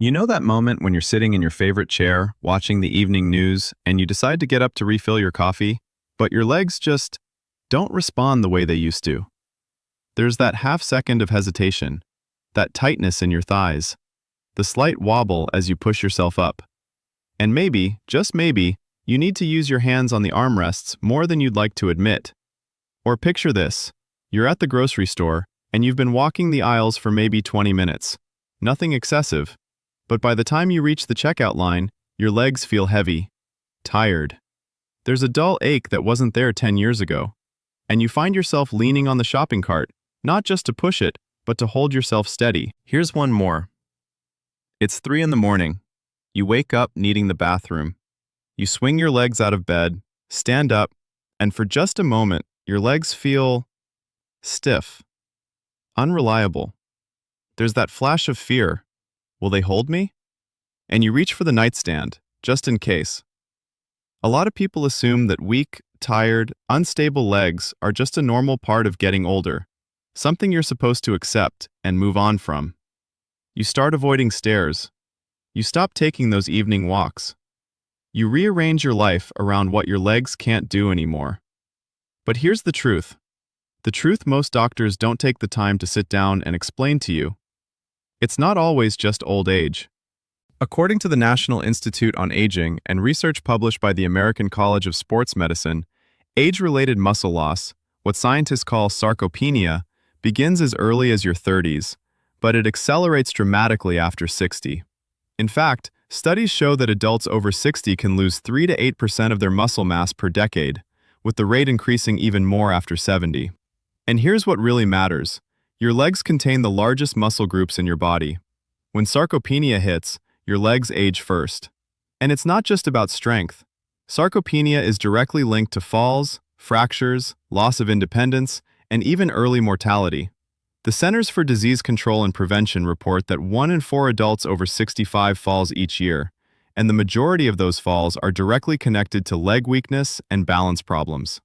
You know that moment when you're sitting in your favorite chair, watching the evening news, and you decide to get up to refill your coffee, but your legs just don't respond the way they used to? There's that half second of hesitation, that tightness in your thighs, the slight wobble as you push yourself up. And maybe, just maybe, you need to use your hands on the armrests more than you'd like to admit. Or picture this: you're at the grocery store, and you've been walking the aisles for maybe 20 minutes. Nothing excessive. But by the time you reach the checkout line, your legs feel heavy, tired. There's a dull ache that wasn't there 10 years ago. And you find yourself leaning on the shopping cart, not just to push it, but to hold yourself steady. Here's one more. It's 3 in the morning. You wake up needing the bathroom. You swing your legs out of bed, stand up, and for just a moment, your legs feel stiff, unreliable. There's that flash of fear. Will they hold me? And you reach for the nightstand, just in case. A lot of people assume that weak, tired, unstable legs are just a normal part of getting older, something you're supposed to accept and move on from. You start avoiding stairs. You stop taking those evening walks. You rearrange your life around what your legs can't do anymore. But here's the truth. The truth most doctors don't take the time to sit down and explain to you. It's not always just old age. According to the National Institute on Aging and research published by the American College of Sports Medicine, age-related muscle loss, what scientists call sarcopenia, begins as early as your 30s, but it accelerates dramatically after 60. In fact, studies show that adults over 60 can lose 3 to 8% of their muscle mass per decade, with the rate increasing even more after 70. And here's what really matters. Your legs contain the largest muscle groups in your body. When sarcopenia hits, your legs age first. And it's not just about strength. Sarcopenia is directly linked to falls, fractures, loss of independence, and even early mortality. The Centers for Disease Control and Prevention report that 1 in 4 adults over 65 falls each year, and the majority of those falls are directly connected to leg weakness and balance problems.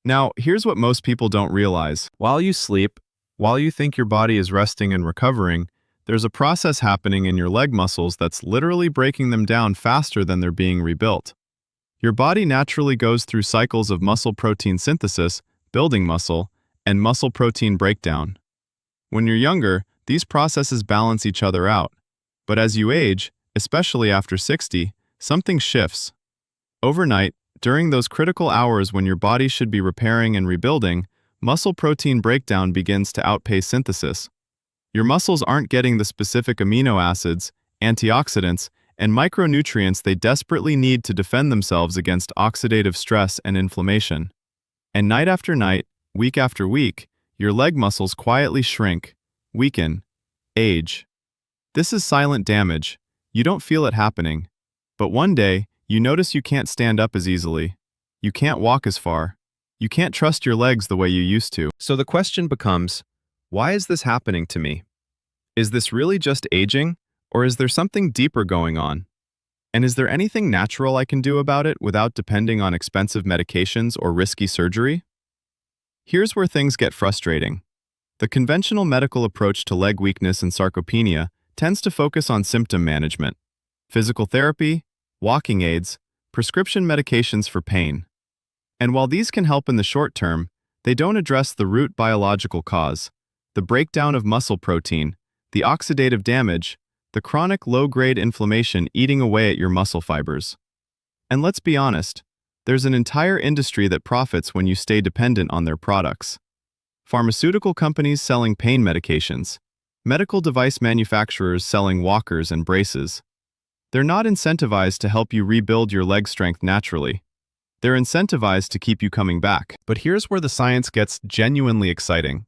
Now, here's what most people don't realize. While you sleep, while you think your body is resting and recovering, there's a process happening in your leg muscles that's literally breaking them down faster than they're being rebuilt. Your body naturally goes through cycles of muscle protein synthesis, building muscle, and muscle protein breakdown. When you're younger, these processes balance each other out. But as you age, especially after 60, something shifts. Overnight, during those critical hours when your body should be repairing and rebuilding, muscle protein breakdown begins to outpace synthesis. Your muscles aren't getting the specific amino acids, antioxidants, and micronutrients they desperately need to defend themselves against oxidative stress and inflammation. And night after night, week after week, your leg muscles quietly shrink, weaken, age. This is silent damage. You don't feel it happening. But one day, you notice you can't stand up as easily. You can't walk as far. You can't trust your legs the way you used to. So the question becomes, why is this happening to me? Is this really just aging, or is there something deeper going on? And is there anything natural I can do about it without depending on expensive medications or risky surgery? Here's where things get frustrating. The conventional medical approach to leg weakness and sarcopenia tends to focus on symptom management, physical therapy, walking aids, prescription medications for pain. And while these can help in the short term, they don't address the root biological cause, the breakdown of muscle protein, the oxidative damage, the chronic low-grade inflammation eating away at your muscle fibers. And let's be honest, there's an entire industry that profits when you stay dependent on their products. Pharmaceutical companies selling pain medications, medical device manufacturers selling walkers and braces. They're not incentivized to help you rebuild your leg strength naturally. They're incentivized to keep you coming back. But here's where the science gets genuinely exciting.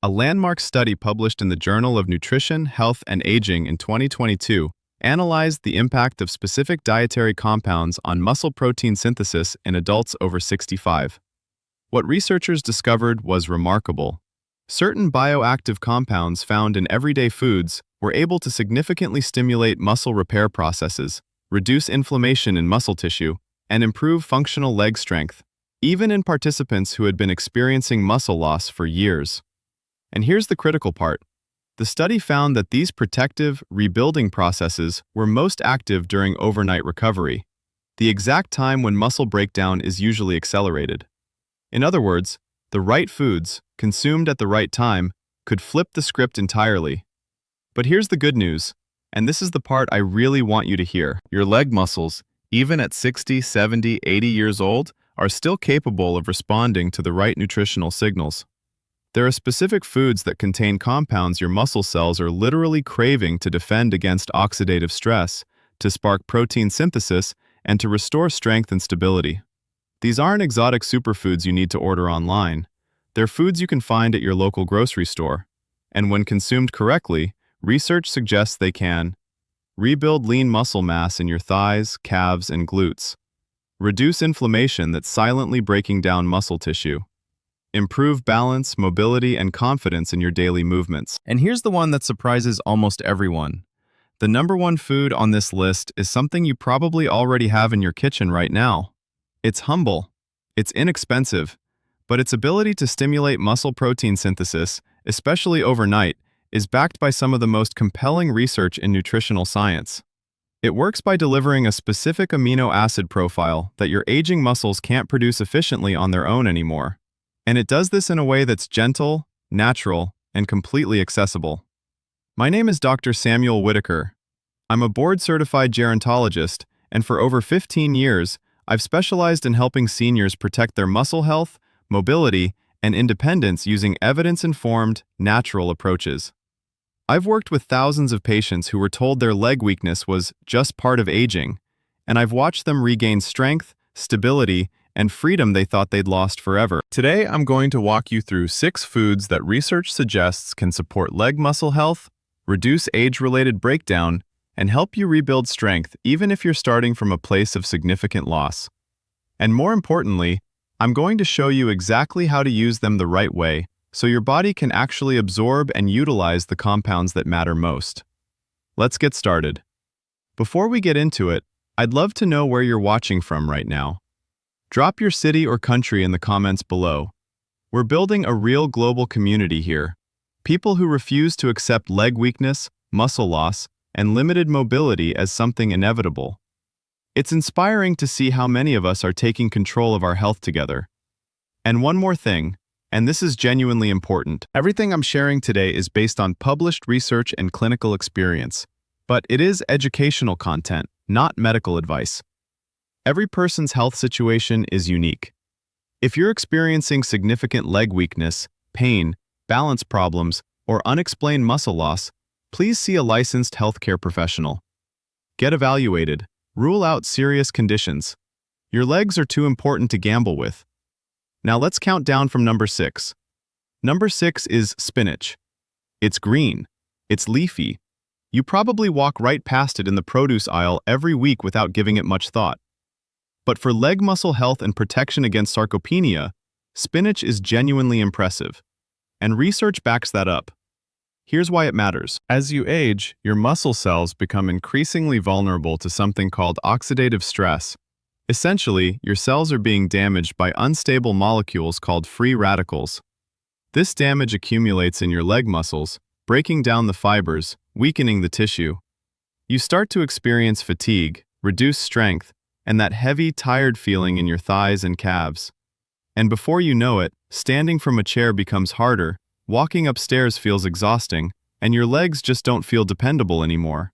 A landmark study published in the Journal of Nutrition, Health, and Aging in 2022 analyzed the impact of specific dietary compounds on muscle protein synthesis in adults over 65. What researchers discovered was remarkable. Certain bioactive compounds found in everyday foods were able to significantly stimulate muscle repair processes, reduce inflammation in muscle tissue, and improve functional leg strength, even in participants who had been experiencing muscle loss for years. And here's the critical part. The study found that these protective, rebuilding processes were most active during overnight recovery, the exact time when muscle breakdown is usually accelerated. In other words, the right foods, consumed at the right time, could flip the script entirely. But here's the good news, and this is the part I really want you to hear. Your leg muscles, even at 60, 70, 80 years old, are still capable of responding to the right nutritional signals. There are specific foods that contain compounds your muscle cells are literally craving to defend against oxidative stress, to spark protein synthesis, and to restore strength and stability. These aren't exotic superfoods you need to order online. They're foods you can find at your local grocery store. And when consumed correctly, research suggests they can rebuild lean muscle mass in your thighs, calves, and glutes, reduce inflammation that's silently breaking down muscle tissue, improve balance, mobility, and confidence in your daily movements. And here's the one that surprises almost everyone. The number one food on this list is something you probably already have in your kitchen right now. It's humble, it's inexpensive, but its ability to stimulate muscle protein synthesis, especially overnight, is backed by some of the most compelling research in nutritional science. It works by delivering a specific amino acid profile that your aging muscles can't produce efficiently on their own anymore. And it does this in a way that's gentle, natural, and completely accessible. My name is Dr. Samuel Whitaker. I'm a board-certified gerontologist, and for over 15 years, I've specialized in helping seniors protect their muscle health, mobility, and independence using evidence-informed, natural approaches. I've worked with thousands of patients who were told their leg weakness was just part of aging, and I've watched them regain strength, stability, and freedom they thought they'd lost forever. Today, I'm going to walk you through 6 foods that research suggests can support leg muscle health, reduce age-related breakdown, and help you rebuild strength even if you're starting from a place of significant loss. And more importantly, I'm going to show you exactly how to use them the right way so your body can actually absorb and utilize the compounds that matter most. Let's get started. Before we get into it, I'd love to know where you're watching from right now. Drop your city or country in the comments below. We're building a real global community here. People who refuse to accept leg weakness, muscle loss, and limited mobility as something inevitable. It's inspiring to see how many of us are taking control of our health together. And one more thing, and this is genuinely important. Everything I'm sharing today is based on published research and clinical experience, but it is educational content, not medical advice. Every person's health situation is unique. If you're experiencing significant leg weakness, pain, balance problems, or unexplained muscle loss, please see a licensed healthcare professional. Get evaluated. Rule out serious conditions. Your legs are too important to gamble with. Now let's count down from number 6. Number 6 is spinach. It's green. It's leafy. You probably walk right past it in the produce aisle every week without giving it much thought. But for leg muscle health and protection against sarcopenia, spinach is genuinely impressive. And research backs that up. Here's why it matters. As you age, your muscle cells become increasingly vulnerable to something called oxidative stress. Essentially, your cells are being damaged by unstable molecules called free radicals. This damage accumulates in your leg muscles, breaking down the fibers, weakening the tissue. You start to experience fatigue, reduced strength, and that heavy, tired feeling in your thighs and calves. And before you know it, standing from a chair becomes harder, walking upstairs feels exhausting, and your legs just don't feel dependable anymore.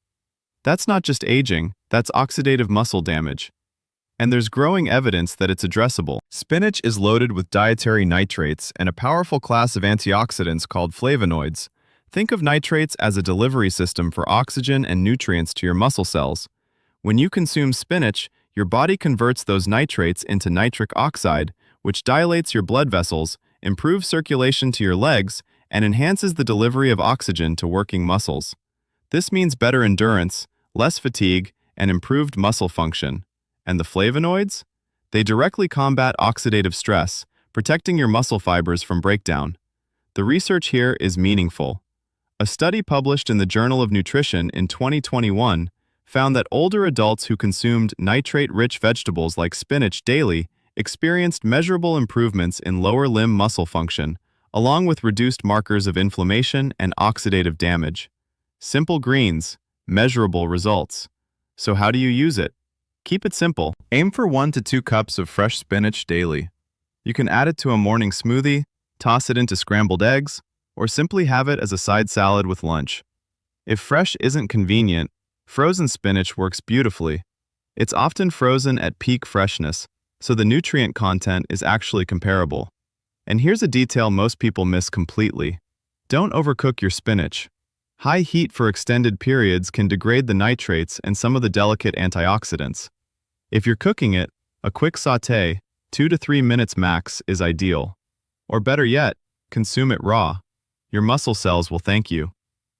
That's not just aging, that's oxidative muscle damage. And there's growing evidence that it's addressable. Spinach is loaded with dietary nitrates and a powerful class of antioxidants called flavonoids. Think of nitrates as a delivery system for oxygen and nutrients to your muscle cells. When you consume spinach, your body converts those nitrates into nitric oxide, which dilates your blood vessels, improves circulation to your legs, and enhances the delivery of oxygen to working muscles. This means better endurance, less fatigue, and improved muscle function. And the flavonoids? They directly combat oxidative stress, protecting your muscle fibers from breakdown. The research here is meaningful. A study published in the Journal of Nutrition in 2021 found that older adults who consumed nitrate-rich vegetables like spinach daily experienced measurable improvements in lower limb muscle function, along with reduced markers of inflammation and oxidative damage. Simple greens, measurable results. So how do you use it? Keep it simple. Aim for 1 to 2 cups of fresh spinach daily. You can add it to a morning smoothie, toss it into scrambled eggs, or simply have it as a side salad with lunch. If fresh isn't convenient, frozen spinach works beautifully. It's often frozen at peak freshness, so the nutrient content is actually comparable. And here's a detail most people miss completely. Don't overcook your spinach. High heat for extended periods can degrade the nitrates and some of the delicate antioxidants. If you're cooking it, a quick sauté, 2 to 3 minutes max, is ideal. Or better yet, consume it raw. Your muscle cells will thank you.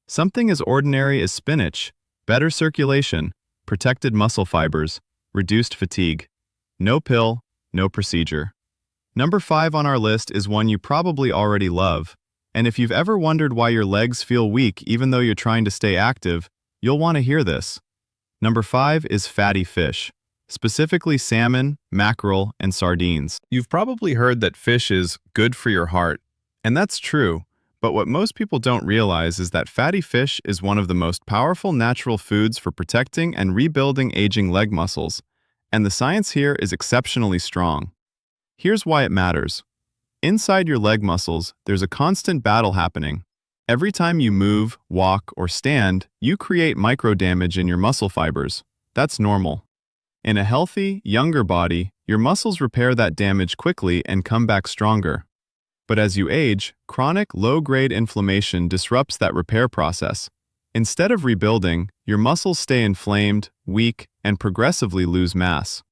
Something as ordinary as spinach, better circulation, protected muscle fibers, reduced fatigue. No pill, no procedure. Number 5 on our list is one you probably already love. And if you've ever wondered why your legs feel weak even though you're trying to stay active, you'll want to hear this. Number 5 is fatty fish, specifically salmon, mackerel, and sardines. You've probably heard that fish is good for your heart, and that's true, but what most people don't realize is that fatty fish is one of the most powerful natural foods for protecting and rebuilding aging leg muscles, and the science here is exceptionally strong. Here's why it matters. Inside your leg muscles, there's a constant battle happening. Every time you move, walk, or stand, you create micro-damage in your muscle fibers. That's normal. In a healthy, younger body, your muscles repair that damage quickly and come back stronger. But as you age, chronic, low-grade inflammation disrupts that repair process. Instead of rebuilding, your muscles stay inflamed, weak, and progressively lose mass.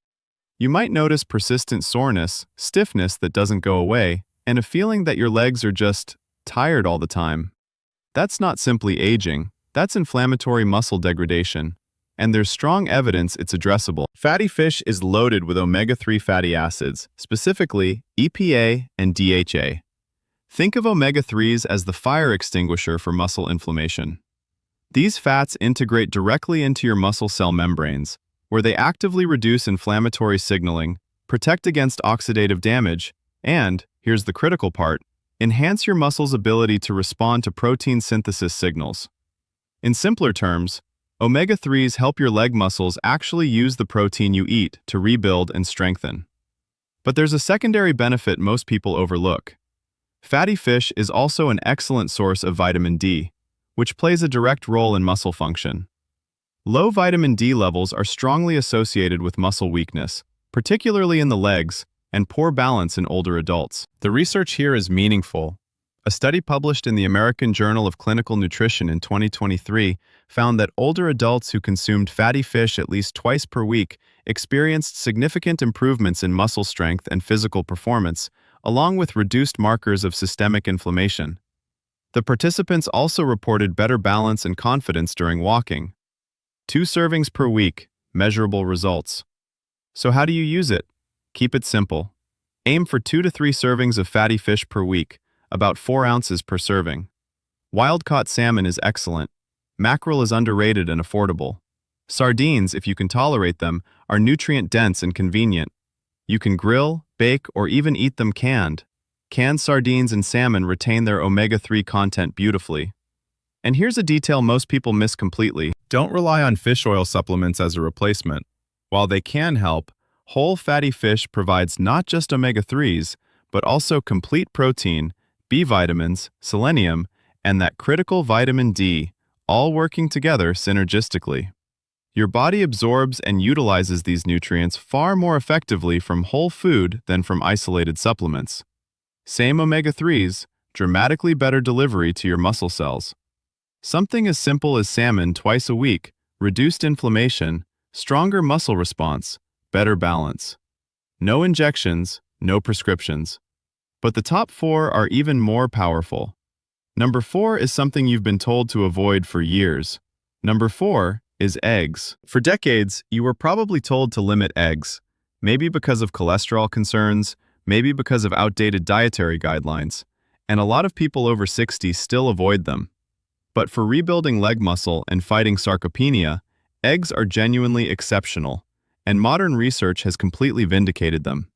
You might notice persistent soreness, stiffness that doesn't go away, and a feeling that your legs are just tired all the time. That's not simply aging, that's inflammatory muscle degradation. And there's strong evidence it's addressable. Fatty fish is loaded with omega-3 fatty acids, specifically EPA and DHA. Think of omega-3s as the fire extinguisher for muscle inflammation. These fats integrate directly into your muscle cell membranes, where they actively reduce inflammatory signaling, protect against oxidative damage, and, here's the critical part, enhance your muscle's ability to respond to protein synthesis signals. In simpler terms, omega-3s help your leg muscles actually use the protein you eat to rebuild and strengthen. But there's a secondary benefit most people overlook. Fatty fish is also an excellent source of vitamin D, which plays a direct role in muscle function. Low vitamin D levels are strongly associated with muscle weakness, particularly in the legs, and poor balance in older adults. The research here is meaningful. A study published in the American Journal of Clinical Nutrition in 2023 found that older adults who consumed fatty fish at least twice per week experienced significant improvements in muscle strength and physical performance, along with reduced markers of systemic inflammation. The participants also reported better balance and confidence during walking. 2 servings per week, measurable results. So how do you use it? Keep it simple. Aim for 2 to 3 servings of fatty fish per week, about 4 ounces per serving. Wild-caught salmon is excellent. Mackerel is underrated and affordable. Sardines, if you can tolerate them, are nutrient-dense and convenient. You can grill, bake, or even eat them canned. Canned sardines and salmon retain their omega-3 content beautifully. And here's a detail most people miss completely. Don't rely on fish oil supplements as a replacement. While they can help, whole fatty fish provides not just omega-3s, but also complete protein, B vitamins, selenium, and that critical vitamin D, all working together synergistically. Your body absorbs and utilizes these nutrients far more effectively from whole food than from isolated supplements. Same omega-3s, dramatically better delivery to your muscle cells. Something as simple as salmon twice a week, reduced inflammation, stronger muscle response, better balance. No injections, no prescriptions. But the top 4 are even more powerful. Number 4 is something you've been told to avoid for years. Number 4 is eggs. For decades, you were probably told to limit eggs, maybe because of cholesterol concerns, maybe because of outdated dietary guidelines, and a lot of people over 60 still avoid them. But for rebuilding leg muscle and fighting sarcopenia, eggs are genuinely exceptional, and modern research has completely vindicated them.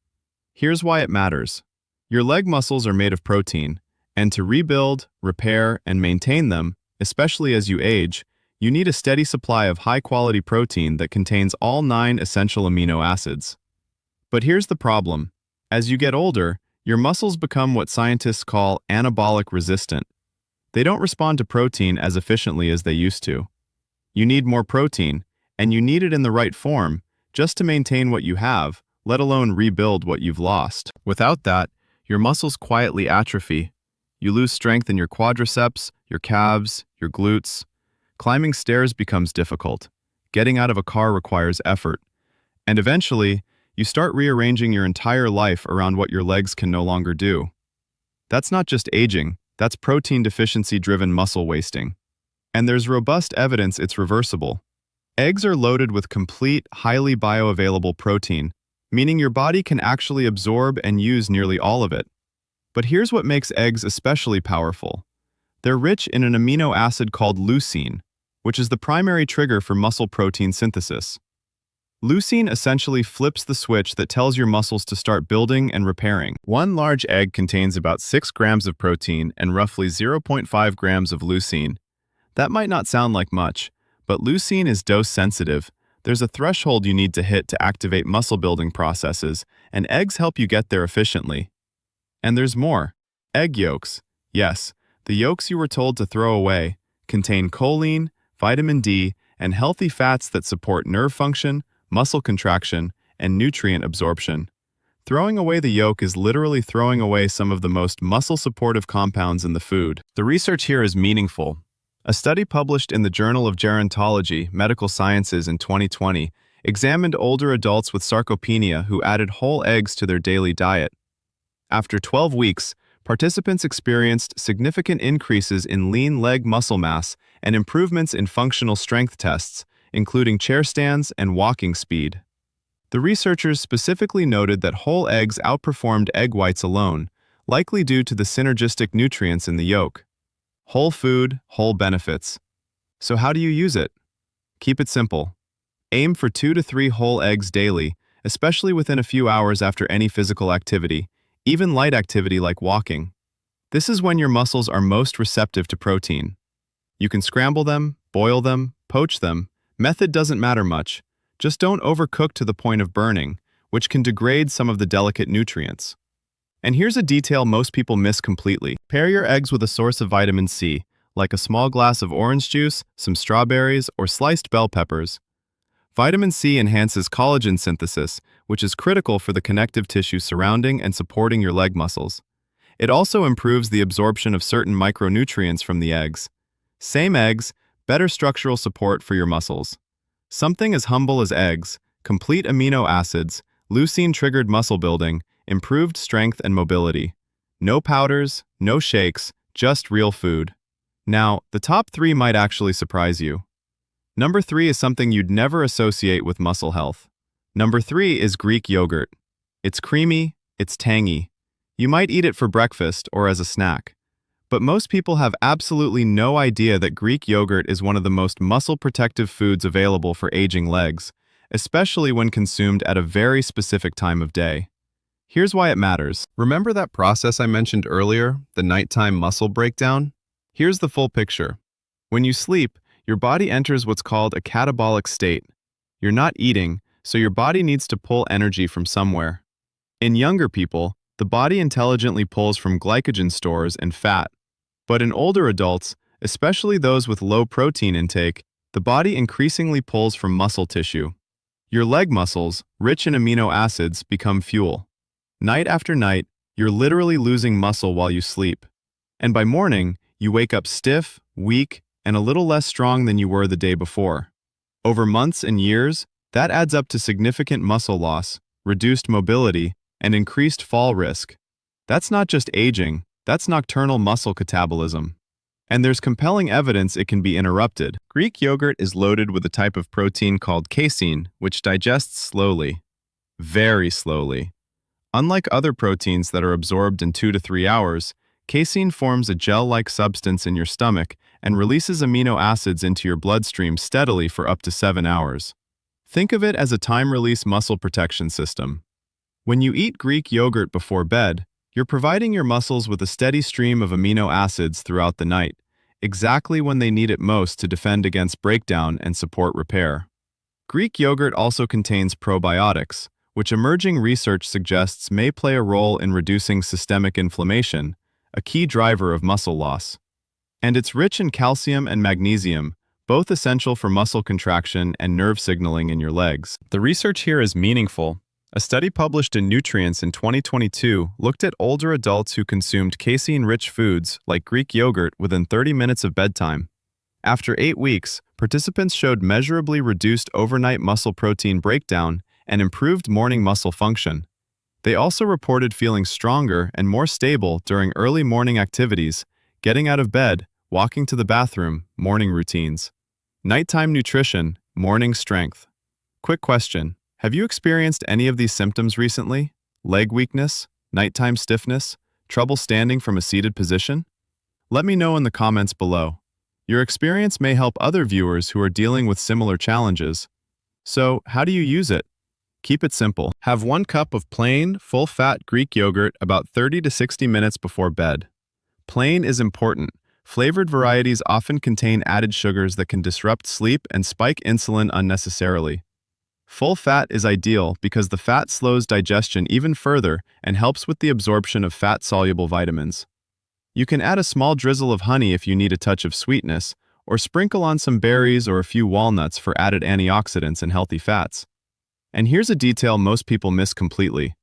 Here's why it matters. Your leg muscles are made of protein, And to rebuild, repair, and maintain them, especially as you age, you need a steady supply of high-quality protein that contains all 9 essential amino acids. But here's the problem. As you get older, your muscles become what scientists call anabolic resistant. They don't respond to protein as efficiently as they used to. You need more protein, and you need it in the right form, just to maintain what you have, let alone rebuild what you've lost. Without that, your muscles quietly atrophy. You lose strength in your quadriceps, your calves, your glutes. Climbing stairs becomes difficult. Getting out of a car requires effort. And eventually, you start rearranging your entire life around what your legs can no longer do. That's not just aging, that's protein deficiency-driven muscle wasting. And there's robust evidence it's reversible. Eggs are loaded with complete, highly bioavailable protein, meaning your body can actually absorb and use nearly all of it. But here's what makes eggs especially powerful. They're rich in an amino acid called leucine, which is the primary trigger for muscle protein synthesis. Leucine essentially flips the switch that tells your muscles to start building and repairing. One large egg contains about 6 grams of protein and roughly 0.5 grams of leucine. That might not sound like much, but leucine is dose sensitive. There's a threshold you need to hit to activate muscle building processes, and eggs help you get there efficiently. And there's more. Egg yolks, yes, the yolks you were told to throw away, contain choline, vitamin D, and healthy fats that support nerve function, muscle contraction, and nutrient absorption. Throwing away the yolk is literally throwing away some of the most muscle-supportive compounds in the food. The research here is meaningful. A study published in the Journal of Gerontology, Medical Sciences in 2020 examined older adults with sarcopenia who added whole eggs to their daily diet. After 12 weeks, participants experienced significant increases in lean leg muscle mass and improvements in functional strength tests, including chair stands and walking speed. The researchers specifically noted that whole eggs outperformed egg whites alone, likely due to the synergistic nutrients in the yolk. Whole food, whole benefits. So how do you use it? Keep it simple. Aim for 2 to 3 whole eggs daily, especially within a few hours after any physical activity, even light activity like walking. This is when your muscles are most receptive to protein. You can scramble them, boil them, poach them. Method doesn't matter much. Just don't overcook to the point of burning, which can degrade some of the delicate nutrients. And here's a detail most people miss completely. Pair your eggs with a source of vitamin C, like a small glass of orange juice, some strawberries, or sliced bell peppers. Vitamin C enhances collagen synthesis, which is critical for the connective tissue surrounding and supporting your leg muscles. It also improves the absorption of certain micronutrients from the eggs. Same eggs, better structural support for your muscles. Something as humble as eggs, complete amino acids, leucine-triggered muscle building, improved strength and mobility. No powders, no shakes, just real food. Now, the top 3 might actually surprise you. Number 3 is something you'd never associate with muscle health. Number 3 is Greek yogurt. It's creamy, it's tangy. You might eat it for breakfast or as a snack. But most people have absolutely no idea that Greek yogurt is one of the most muscle-protective foods available for aging legs, especially when consumed at a very specific time of day. Here's why it matters. Remember that process I mentioned earlier, the nighttime muscle breakdown? Here's the full picture. When you sleep, your body enters what's called a catabolic state. You're not eating, so your body needs to pull energy from somewhere. In younger people, the body intelligently pulls from glycogen stores and fat. But in older adults, especially those with low protein intake, the body increasingly pulls from muscle tissue. Your leg muscles, rich in amino acids, become fuel. Night after night, you're literally losing muscle while you sleep. And by morning, you wake up stiff, weak, and a little less strong than you were the day before. Over months and years, that adds up to significant muscle loss, reduced mobility, and increased fall risk. That's not just aging, that's nocturnal muscle catabolism. And there's compelling evidence it can be interrupted. Greek yogurt is loaded with a type of protein called casein, which digests slowly. Very slowly. Unlike other proteins that are absorbed in 2 to 3 hours, casein forms a gel-like substance in your stomach and releases amino acids into your bloodstream steadily for up to 7 hours. Think of it as a time-release muscle protection system. When you eat Greek yogurt before bed, You're providing your muscles with a steady stream of amino acids throughout the night, exactly when they need it most to defend against breakdown and support repair. Greek yogurt also contains probiotics, which emerging research suggests may play a role in reducing systemic inflammation, a key driver of muscle loss. And it's rich in calcium and magnesium, both essential for muscle contraction and nerve signaling in your legs. The research here is meaningful. A study published in Nutrients in 2022 looked at older adults who consumed casein-rich foods like Greek yogurt within 30 minutes of bedtime. After 8 weeks, participants showed measurably reduced overnight muscle protein breakdown and improved morning muscle function. They also reported feeling stronger and more stable during early morning activities, getting out of bed, walking to the bathroom, morning routines. Nighttime nutrition, morning strength. Quick question. Have you experienced any of these symptoms recently? Leg weakness, nighttime stiffness, trouble standing from a seated position? Let me know in the comments below. Your experience may help other viewers who are dealing with similar challenges. So, how do you use it? Keep it simple. Have 1 cup of plain, full-fat Greek yogurt about 30 to 60 minutes before bed. Plain is important. Flavored varieties often contain added sugars that can disrupt sleep and spike insulin unnecessarily. Full fat is ideal because the fat slows digestion even further and helps with the absorption of fat-soluble vitamins. You can add a small drizzle of honey if you need a touch of sweetness, or sprinkle on some berries or a few walnuts for added antioxidants and healthy fats. And here's a detail most people miss completely.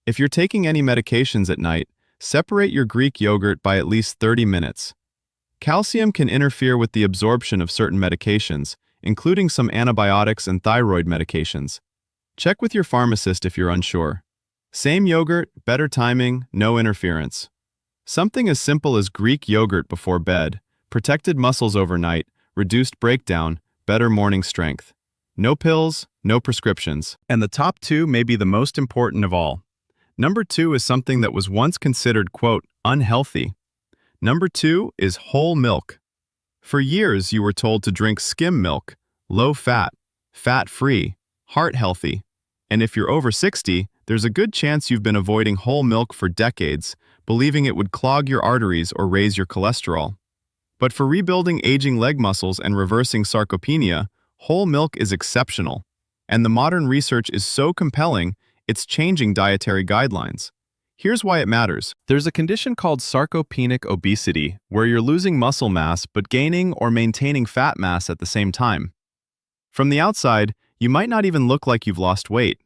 If you're taking any medications at night, separate your Greek yogurt by at least 30 minutes. Calcium can interfere with the absorption of certain medications, including some antibiotics and thyroid medications. Check with your pharmacist if you're unsure. Same yogurt, better timing, no interference. Something as simple as Greek yogurt before bed, protected muscles overnight, reduced breakdown, better morning strength. No pills, no prescriptions. And the top 2 may be the most important of all. Number 2 is something that was once considered, quote, unhealthy. Number 2 is whole milk. For years, you were told to drink skim milk, low fat, fat-free, heart-healthy. And if you're over 60, there's a good chance you've been avoiding whole milk for decades, believing it would clog your arteries or raise your cholesterol. But for rebuilding aging leg muscles and reversing sarcopenia, whole milk is exceptional. And the modern research is so compelling, it's changing dietary guidelines. Here's why it matters. There's a condition called sarcopenic obesity, where you're losing muscle mass but gaining or maintaining fat mass at the same time. From the outside, you might not even look like you've lost weight.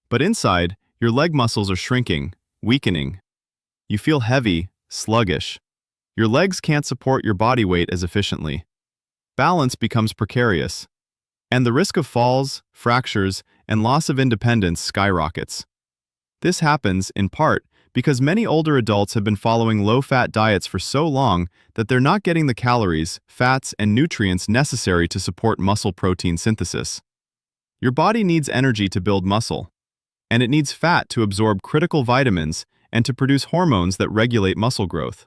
But inside, your leg muscles are shrinking, weakening. You feel heavy, sluggish. Your legs can't support your body weight as efficiently. Balance becomes precarious. And the risk of falls, fractures, and loss of independence skyrockets. This happens, in part, because many older adults have been following low-fat diets for so long that they're not getting the calories, fats, and nutrients necessary to support muscle protein synthesis. Your body needs energy to build muscle, and it needs fat to absorb critical vitamins and to produce hormones that regulate muscle growth.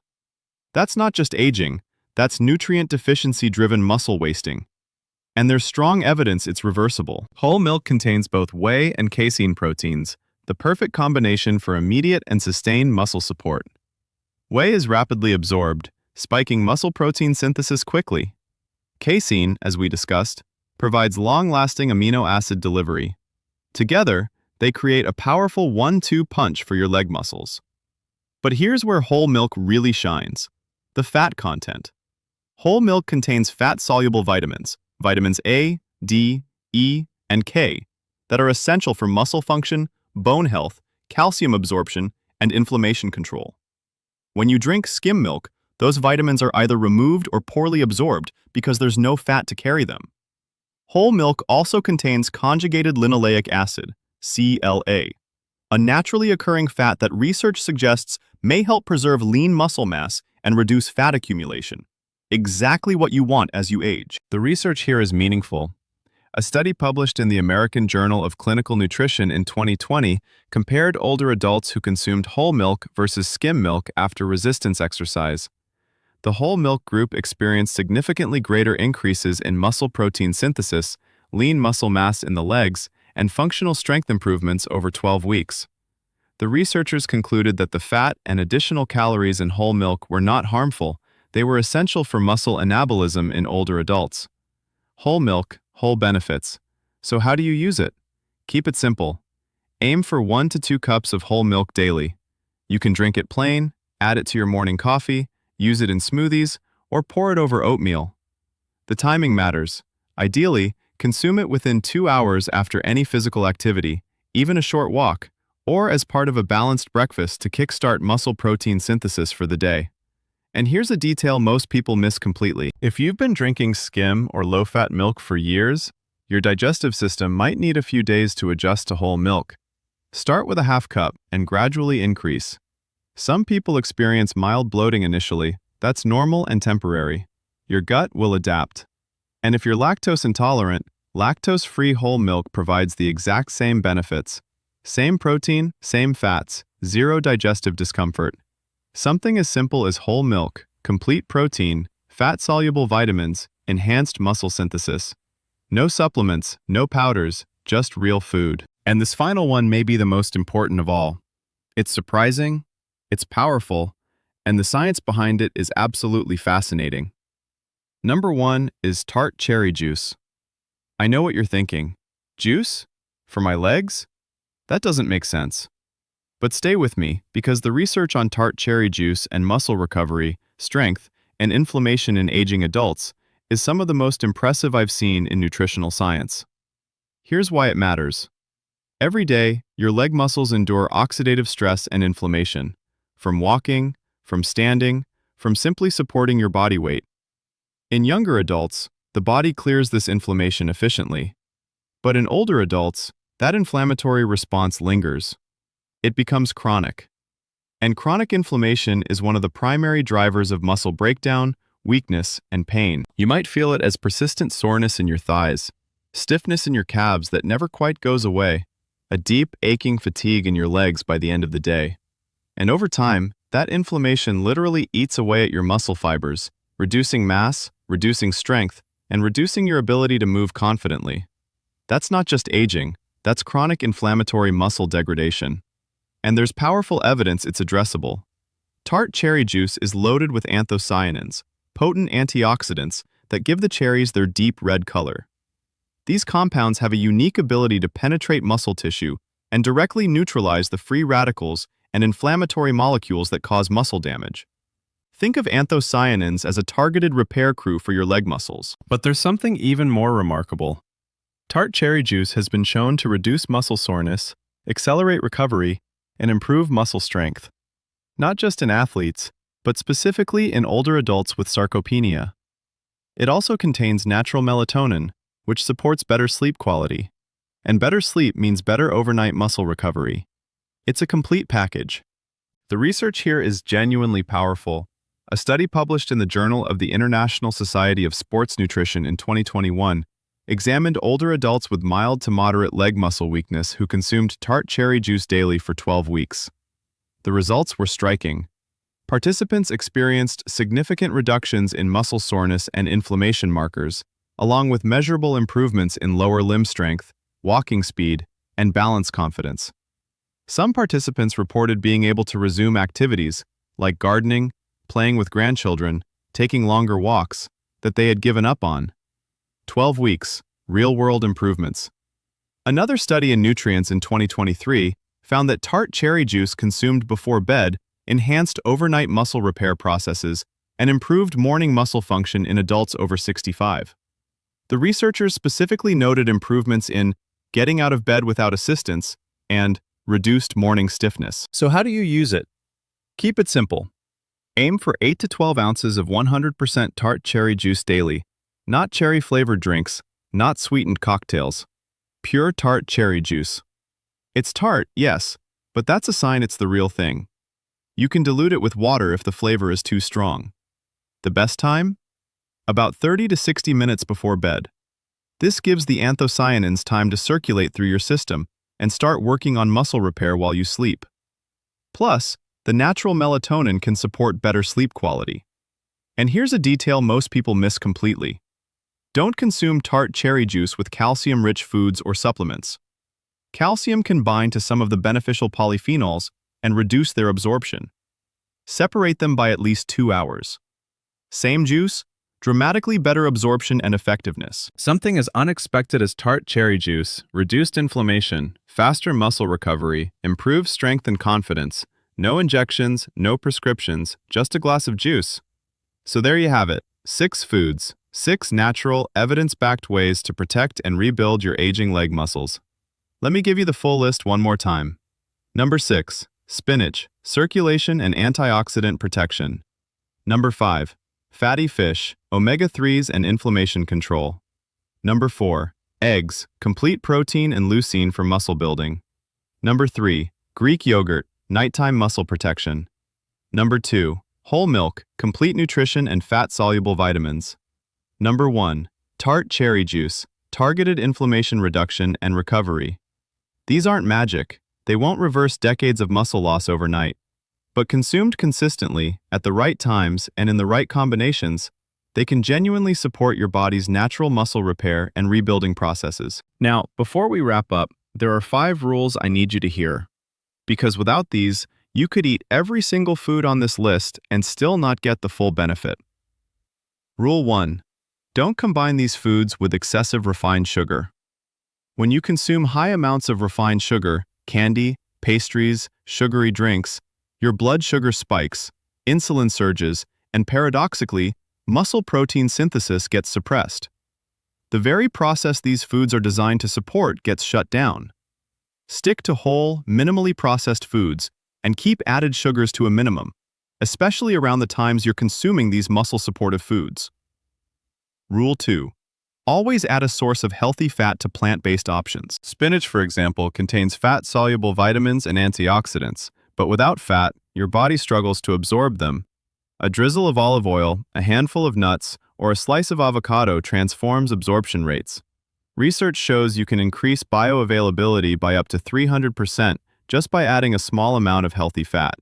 That's not just aging, that's nutrient deficiency-driven muscle wasting. And there's strong evidence it's reversible. Whole milk contains both whey and casein proteins, the perfect combination for immediate and sustained muscle support. Whey is rapidly absorbed, spiking muscle protein synthesis quickly. Casein, as we discussed, provides long-lasting amino acid delivery. Together, they create a powerful 1-2 punch for your leg muscles. But here's where whole milk really shines: the fat content. Whole milk contains fat-soluble vitamins, vitamins A, D, E, and K, that are essential for muscle function, bone health, calcium absorption, and inflammation control. When you drink skim milk, those vitamins are either removed or poorly absorbed because there's no fat to carry them. Whole milk also contains conjugated linoleic acid, CLA, a naturally occurring fat that research suggests may help preserve lean muscle mass and reduce fat accumulation. Exactly what you want as you age. The research here is meaningful. A study published in the American Journal of Clinical Nutrition in 2020 compared older adults who consumed whole milk versus skim milk after resistance exercise. The whole milk group experienced significantly greater increases in muscle protein synthesis, lean muscle mass in the legs, and functional strength improvements over 12 weeks. The researchers concluded that the fat and additional calories in whole milk were not harmful. They were essential for muscle anabolism in older adults. Whole milk, whole benefits. So how do you use it? Keep it simple. Aim for 1 to 2 cups of whole milk daily. You can drink it plain, add it to your morning coffee, use it in smoothies, or pour it over oatmeal. The timing matters. Ideally, consume it within 2 hours after any physical activity, even a short walk, or as part of a balanced breakfast to kickstart muscle protein synthesis for the day. And here's a detail most people miss completely. If you've been drinking skim or low-fat milk for years, your digestive system might need a few days to adjust to whole milk. Start with a half cup and gradually increase. Some people experience mild bloating initially. That's normal and temporary. Your gut will adapt. And if you're lactose intolerant, lactose-free whole milk provides the exact same benefits. Same protein, same fats, zero digestive discomfort. Something as simple as whole milk, complete protein, fat-soluble vitamins, enhanced muscle synthesis. No supplements, no powders, just real food. And this final one may be the most important of all. It's surprising, it's powerful, and the science behind it is absolutely fascinating. Number 1 is tart cherry juice. I know what you're thinking. Juice? For my legs? That doesn't make sense. But stay with me, because the research on tart cherry juice and muscle recovery, strength, and inflammation in aging adults is some of the most impressive I've seen in nutritional science. Here's why it matters. Every day, your leg muscles endure oxidative stress and inflammation, from walking, from standing, from simply supporting your body weight. In younger adults, the body clears this inflammation efficiently. But in older adults, that inflammatory response lingers. It becomes chronic. And chronic inflammation is one of the primary drivers of muscle breakdown, weakness, and pain. You might feel it as persistent soreness in your thighs, stiffness in your calves that never quite goes away, a deep, aching fatigue in your legs by the end of the day. And over time, that inflammation literally eats away at your muscle fibers, reducing mass, reducing strength, and reducing your ability to move confidently. That's not just aging, that's chronic inflammatory muscle degradation. And there's powerful evidence it's addressable. Tart cherry juice is loaded with anthocyanins, potent antioxidants that give the cherries their deep red color. These compounds have a unique ability to penetrate muscle tissue and directly neutralize the free radicals and inflammatory molecules that cause muscle damage. Think of anthocyanins as a targeted repair crew for your leg muscles. But there's something even more remarkable. Tart cherry juice has been shown to reduce muscle soreness, accelerate recovery, and improve muscle strength. Not just in athletes, but specifically in older adults with sarcopenia. It also contains natural melatonin, which supports better sleep quality. And better sleep means better overnight muscle recovery. It's a complete package. The research here is genuinely powerful. A study published in the Journal of the International Society of Sports Nutrition in 2021 examined older adults with mild to moderate leg muscle weakness who consumed tart cherry juice daily for 12 weeks. The results were striking. Participants experienced significant reductions in muscle soreness and inflammation markers, along with measurable improvements in lower limb strength, walking speed, and balance confidence. Some participants reported being able to resume activities, like gardening, playing with grandchildren, taking longer walks, that they had given up on. 12 weeks, real-world improvements. Another study in Nutrients in 2023 found that tart cherry juice consumed before bed enhanced overnight muscle repair processes and improved morning muscle function in adults over 65. The researchers specifically noted improvements in getting out of bed without assistance and reduced morning stiffness. So how do you use it? Keep it simple. Aim for 8 to 12 ounces of 100% tart cherry juice daily, not cherry-flavored drinks, not sweetened cocktails. Pure tart cherry juice. It's tart, yes, but that's a sign it's the real thing. You can dilute it with water if the flavor is too strong. The best time? About 30 to 60 minutes before bed. This gives the anthocyanins time to circulate through your system and start working on muscle repair while you sleep. Plus, the natural melatonin can support better sleep quality. And here's a detail most people miss completely. Don't consume tart cherry juice with calcium-rich foods or supplements. Calcium can bind to some of the beneficial polyphenols and reduce their absorption. Separate them by at least 2 hours. Same juice, dramatically better absorption and effectiveness. Something as unexpected as tart cherry juice, reduced inflammation, faster muscle recovery, improved strength and confidence, no injections, no prescriptions, just a glass of juice. So there you have it, 6 foods, 6 natural, evidence-backed ways to protect and rebuild your aging leg muscles. Let me give you the full list one more time. Number 6, spinach, circulation and antioxidant protection. Number 5, fatty fish, omega-3s and inflammation control. Number 4, eggs, complete protein and leucine for muscle building. Number 3, Greek yogurt, nighttime muscle protection. Number 2, whole milk, complete nutrition and fat-soluble vitamins. Number 1, tart cherry juice, targeted inflammation reduction and recovery. These aren't magic. They won't reverse decades of muscle loss overnight. But consumed consistently, at the right times and in the right combinations, they can genuinely support your body's natural muscle repair and rebuilding processes. Now, before we wrap up, there are 5 rules I need you to hear. Because without these, you could eat every single food on this list and still not get the full benefit. Rule 1. Don't combine these foods with excessive refined sugar. When you consume high amounts of refined sugar, candy, pastries, sugary drinks, your blood sugar spikes, insulin surges, and paradoxically, muscle protein synthesis gets suppressed. The very process these foods are designed to support gets shut down. Stick to whole, minimally processed foods and keep added sugars to a minimum, especially around the times you're consuming these muscle-supportive foods. Rule 2. Always add a source of healthy fat to plant-based options. Spinach, for example, contains fat-soluble vitamins and antioxidants, but without fat, your body struggles to absorb them. A drizzle of olive oil, a handful of nuts, or a slice of avocado transforms absorption rates. Research shows you can increase bioavailability by up to 300% just by adding a small amount of healthy fat.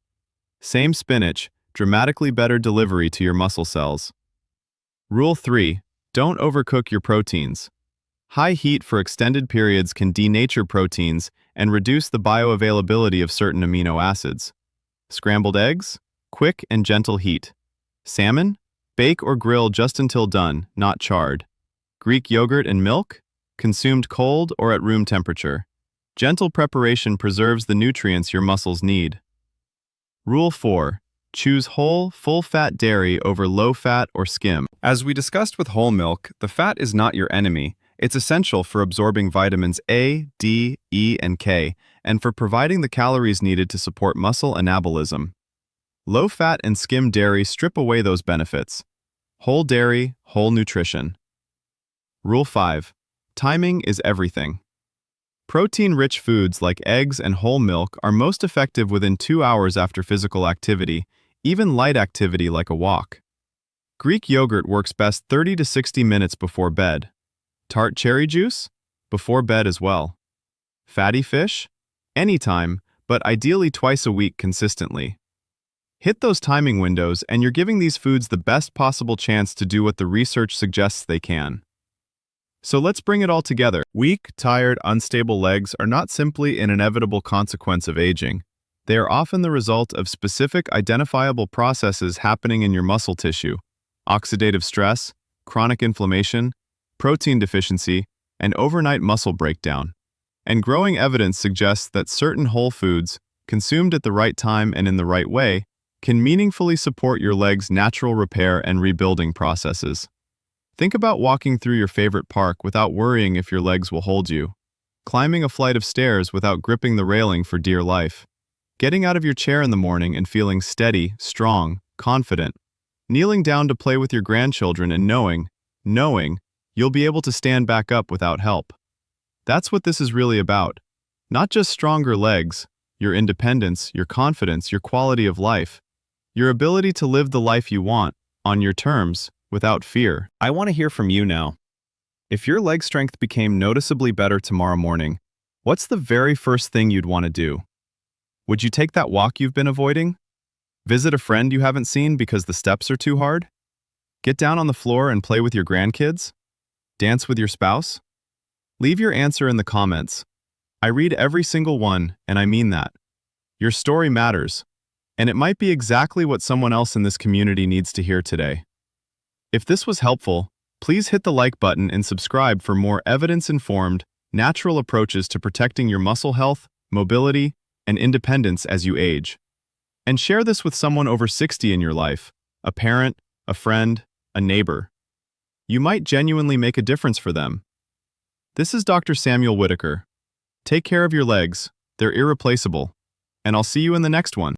Same spinach, dramatically better delivery to your muscle cells. Rule 3. Don't overcook your proteins. High heat for extended periods can denature proteins and reduce the bioavailability of certain amino acids. Scrambled eggs? Quick and gentle heat. Salmon? Bake or grill just until done, not charred. Greek yogurt and milk? Consumed cold or at room temperature. Gentle preparation preserves the nutrients your muscles need. Rule 4. Choose whole, full-fat dairy over low-fat or skim. As we discussed with whole milk, the fat is not your enemy. It's essential for absorbing vitamins A, D, E, and K, and for providing the calories needed to support muscle anabolism. Low-fat and skim dairy strip away those benefits. Whole dairy, whole nutrition. Rule 5. Timing is everything. Protein-rich foods like eggs and whole milk are most effective within 2 hours after physical activity, even light activity like a walk. Greek yogurt works best 30 to 60 minutes before bed. Tart cherry juice? Before bed as well. Fatty fish? Anytime, but ideally twice a week consistently. Hit those timing windows and you're giving these foods the best possible chance to do what the research suggests they can. So let's bring it all together. Weak, tired, unstable legs are not simply an inevitable consequence of aging. They are often the result of specific identifiable processes happening in your muscle tissue: oxidative stress, chronic inflammation, protein deficiency, and overnight muscle breakdown. And growing evidence suggests that certain whole foods, consumed at the right time and in the right way, can meaningfully support your leg's natural repair and rebuilding processes. Think about walking through your favorite park without worrying if your legs will hold you, climbing a flight of stairs without gripping the railing for dear life, getting out of your chair in the morning and feeling steady, strong, confident, kneeling down to play with your grandchildren and knowing you'll be able to stand back up without help. That's what this is really about. Not just stronger legs, your independence, your confidence, your quality of life, your ability to live the life you want, on your terms, without fear. I want to hear from you now. If your leg strength became noticeably better tomorrow morning, what's the very first thing you'd want to do? Would you take that walk you've been avoiding? Visit a friend you haven't seen because the steps are too hard? Get down on the floor and play with your grandkids? Dance with your spouse? Leave your answer in the comments. I read every single one, and I mean that. Your story matters, and it might be exactly what someone else in this community needs to hear today. If this was helpful, please hit the like button and subscribe for more evidence-informed, natural approaches to protecting your muscle health, mobility, and independence as you age. And share this with someone over 60 in your life, a parent, a friend, a neighbor. You might genuinely make a difference for them. This is Dr. Samuel Whitaker. Take care of your legs, they're irreplaceable, and I'll see you in the next one.